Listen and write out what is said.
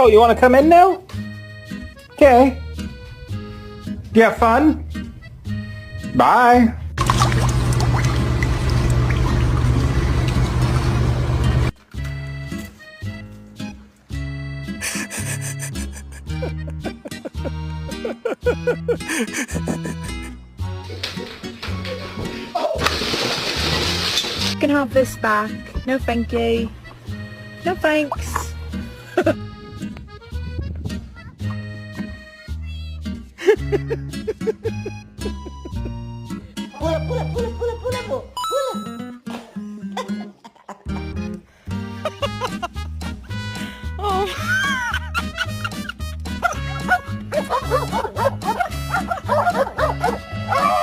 Oh, you want to come in now? Okay. You have fun? Bye. You can have this back. No thank you. No thanks.